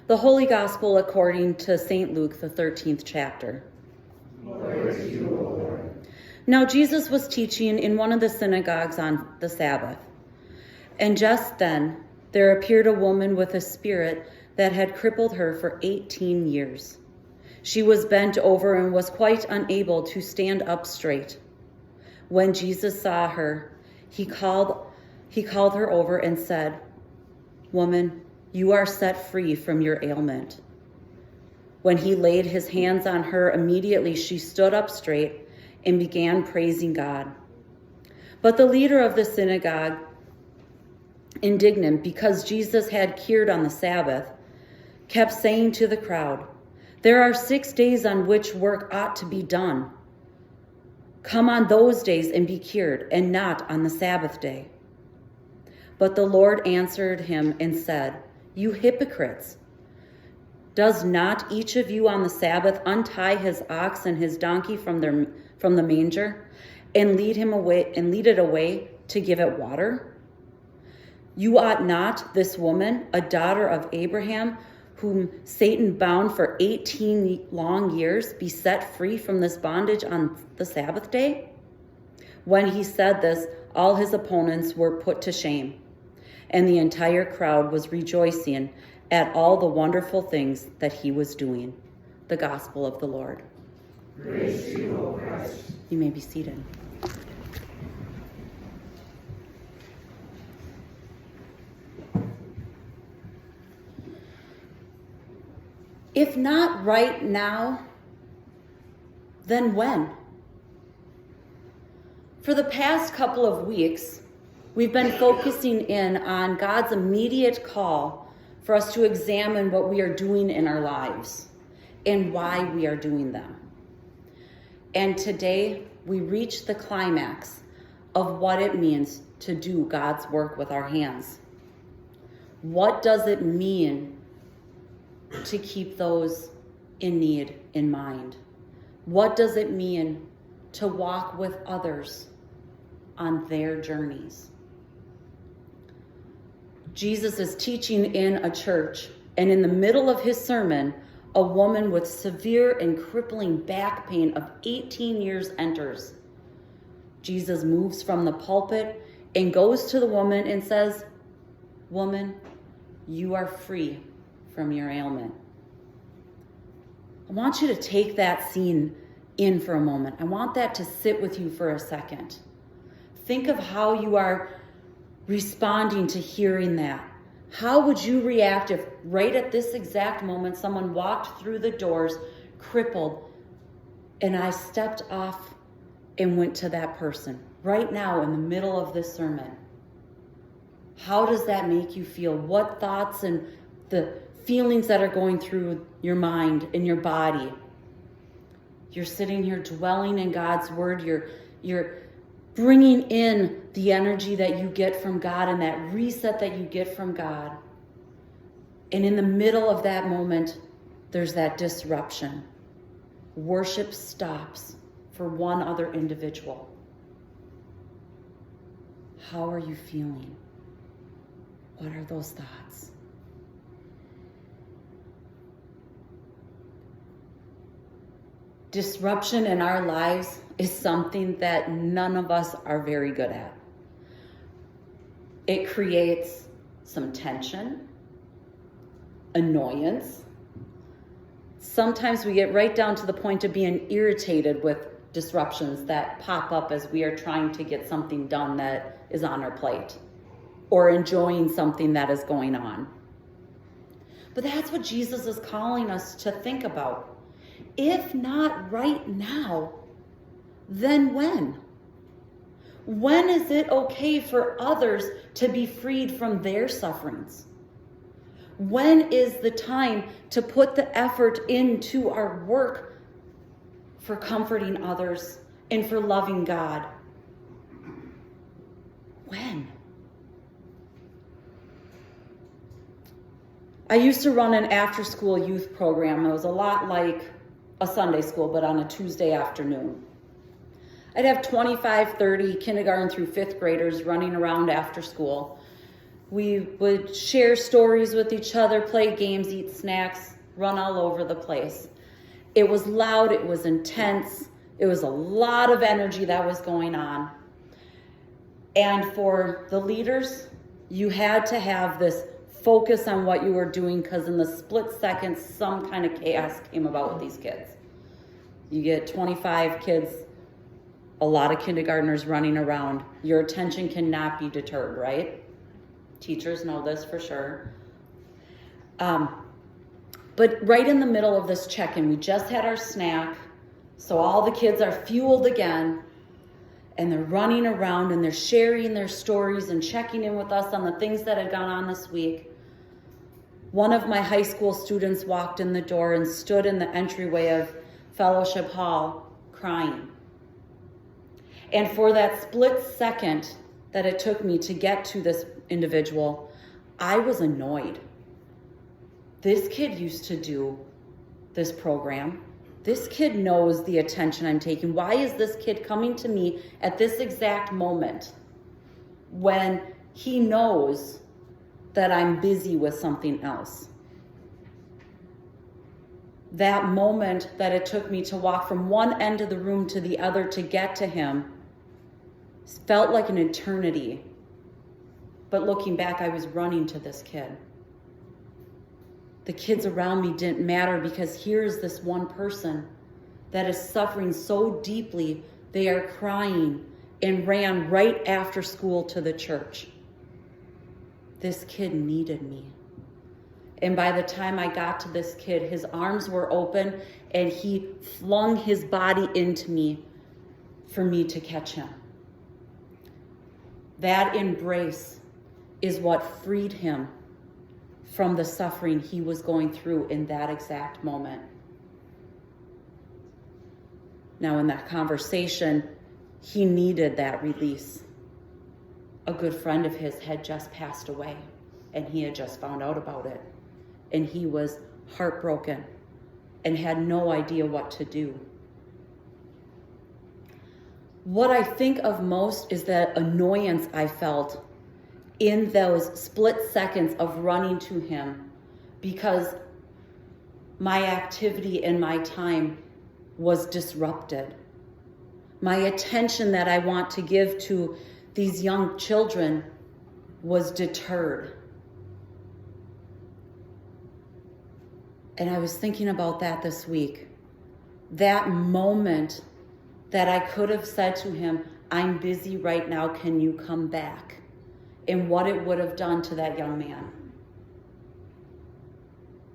The Holy Gospel according to St. Luke, the 13th chapter. Glory to you, O Lord. Now Jesus was teaching in one of the synagogues on the Sabbath. And just then there appeared a woman with a spirit that had crippled her for 18 years. She was bent over and was quite unable to stand up straight. When Jesus saw her, he called her over and said, "Woman, you are set free from your ailment." When he laid his hands on her, immediately she stood up straight and began praising God. But the leader of the synagogue, indignant because Jesus had cured on the Sabbath, kept saying to the crowd, "There are 6 days on which work ought to be done. Come on those days and be cured, and not on the Sabbath day." But the Lord answered him and said, "You hypocrites! Does not each of you on the Sabbath untie his ox and his donkey from the manger and lead it away to give it water? You ought not, this woman, a daughter of Abraham, whom Satan bound for 18 long years, be set free from this bondage on the Sabbath day?" When he said this, all his opponents were put to shame, and the entire crowd was rejoicing at all the wonderful things that he was doing. The Gospel of the Lord. Praise to you, O Christ. You may be seated. If not right now, then when? For the past couple of weeks, we've been focusing in on God's immediate call for us to examine what we are doing in our lives and why we are doing them. And today, we reach the climax of what it means to do God's work with our hands. What does it mean to keep those in need in mind? What does it mean to walk with others on their journeys? Jesus is teaching in a church, and in the middle of his sermon, a woman with severe and crippling back pain of 18 years enters. Jesus moves from the pulpit and goes to the woman and says, "Woman, you are free from your ailment." I want you to take that scene in for a moment. I want that to sit with you for a second. Think of how you are responding to hearing that. How would you react if right at this exact moment someone walked through the doors crippled and I stepped off and went to that person right now in the middle of this sermon? How does that make you feel? What thoughts and the feelings that are going through your mind and your body? You're sitting here dwelling in God's word. You're bringing in the energy that you get from God and that reset that you get from God. And in the middle of that moment, there's that disruption. Worship stops for one other individual. How are you feeling? What are those thoughts? Disruption in our lives is something that none of us are very good at. It creates some tension, annoyance. Sometimes we get right down to the point of being irritated with disruptions that pop up as we are trying to get something done that is on our plate or enjoying something that is going on. But that's what Jesus is calling us to think about. If not right now, then when? When is it okay for others to be freed from their sufferings? When is the time to put the effort into our work for comforting others and for loving God? When? I used to run an after-school youth program. It was a lot like a Sunday school, but on a Tuesday afternoon. I'd have 25, 30 kindergarten through fifth graders running around after school. We would share stories with each other, play games, eat snacks, run all over the place. It was loud, it was intense, it was a lot of energy that was going on. And for the leaders, you had to have this focus on what you were doing, because in the split second, some kind of chaos came about with these kids. You get 25 kids, a lot of kindergartners running around. Your attention cannot be deterred, right? Teachers know this for sure. But right in the middle of this check-in, we just had our snack, so all the kids are fueled again, and they're running around and they're sharing their stories and checking in with us on the things that had gone on this week. One of my high school students walked in the door and stood in the entryway of Fellowship Hall crying. And for that split second that it took me to get to this individual, I was annoyed. This kid used to do this program. This kid knows the attention I'm taking. Why is this kid coming to me at this exact moment when he knows that I'm busy with something else? That moment that it took me to walk from one end of the room to the other to get to him felt like an eternity. But looking back, I was running to this kid. The kids around me didn't matter, because here's this one person that is suffering so deeply, they are crying and ran right after school to the church. This kid needed me. And by the time I got to this kid, his arms were open and he flung his body into me for me to catch him. That embrace is what freed him from the suffering he was going through in that exact moment. Now, in that conversation, he needed that release. A good friend of his had just passed away, and he had just found out about it. And he was heartbroken and had no idea what to do. What I think of most is that annoyance I felt in those split seconds of running to him, because my activity and my time was disrupted. My attention that I want to give to these young children was deterred. And I was thinking about that this week. That moment that I could have said to him, I'm busy right now, can you come back? And what it would have done to that young man.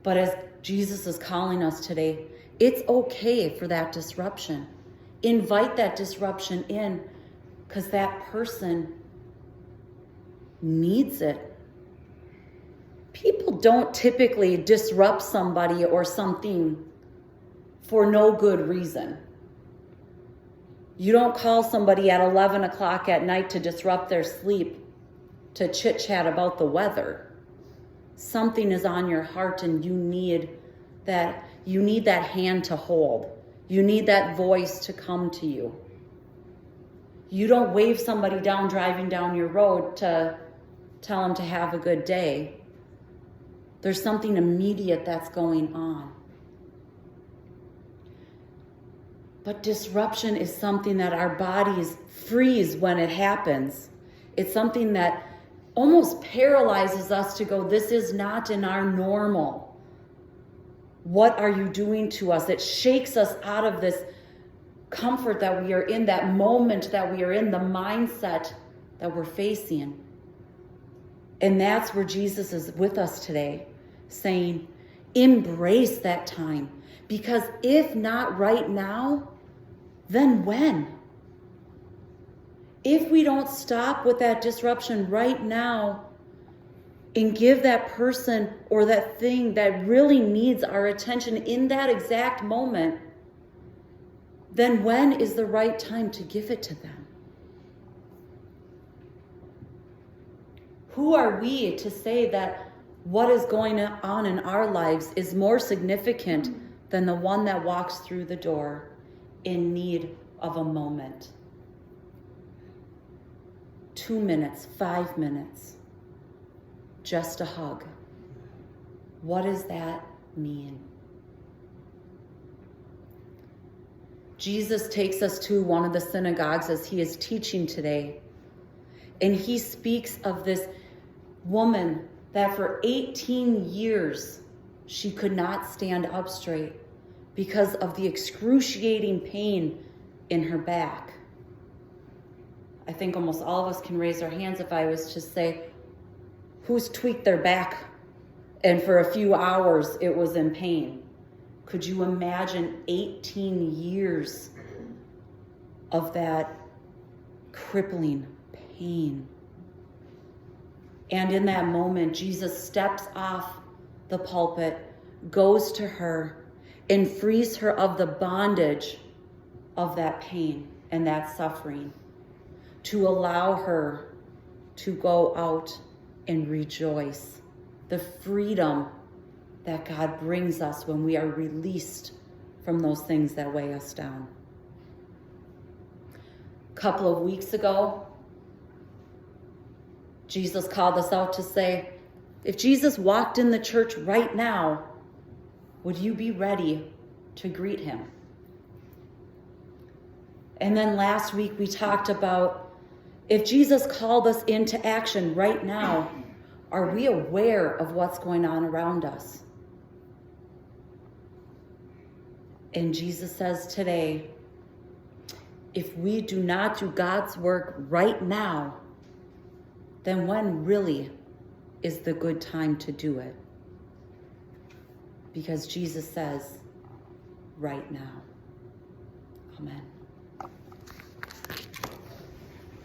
But as Jesus is calling us today, it's okay for that disruption. Invite that disruption in, because that person needs it. People don't typically disrupt somebody or something for no good reason. You don't call somebody at 11 o'clock at night to disrupt their sleep, to chit-chat about the weather. Something is on your heart and you need that hand to hold. You need that voice to come to you. You don't wave somebody down driving down your road to tell them to have a good day. There's something immediate that's going on. But disruption is something that our bodies freeze when it happens. It's something that almost paralyzes us to go, this is not in our normal. What are you doing to us? It shakes us out of this comfort that we are in, that moment that we are in, the mindset that we're facing. And that's where Jesus is with us today, saying, embrace that time. Because if not right now, then when? If we don't stop with that disruption right now and give that person or that thing that really needs our attention in that exact moment, then when is the right time to give it to them? Who are we to say that what is going on in our lives is more significant than the one that walks through the door in need of a moment? 2 minutes, 5 minutes. just a hug. What does that mean? Jesus takes us to one of the synagogues as he is teaching today. And he speaks of this woman that for 18 years she could not stand up straight because of the excruciating pain in her back. I think almost all of us can raise our hands if I was to say, who's tweaked their back and for a few hours it was in pain? Could you imagine 18 years of that crippling pain? And in that moment, Jesus steps off the pulpit, goes to her, and frees her of the bondage of that pain and that suffering, to allow her to go out and rejoice. The freedom that God brings us when we are released from those things that weigh us down. A couple of weeks ago, Jesus called us out to say, if Jesus walked in the church right now, would you be ready to greet him? And then last week we talked about, if Jesus called us into action right now, are we aware of what's going on around us? And Jesus says today, if we do not do God's work right now, then when really is the good time to do it? Because Jesus says, right now. Amen.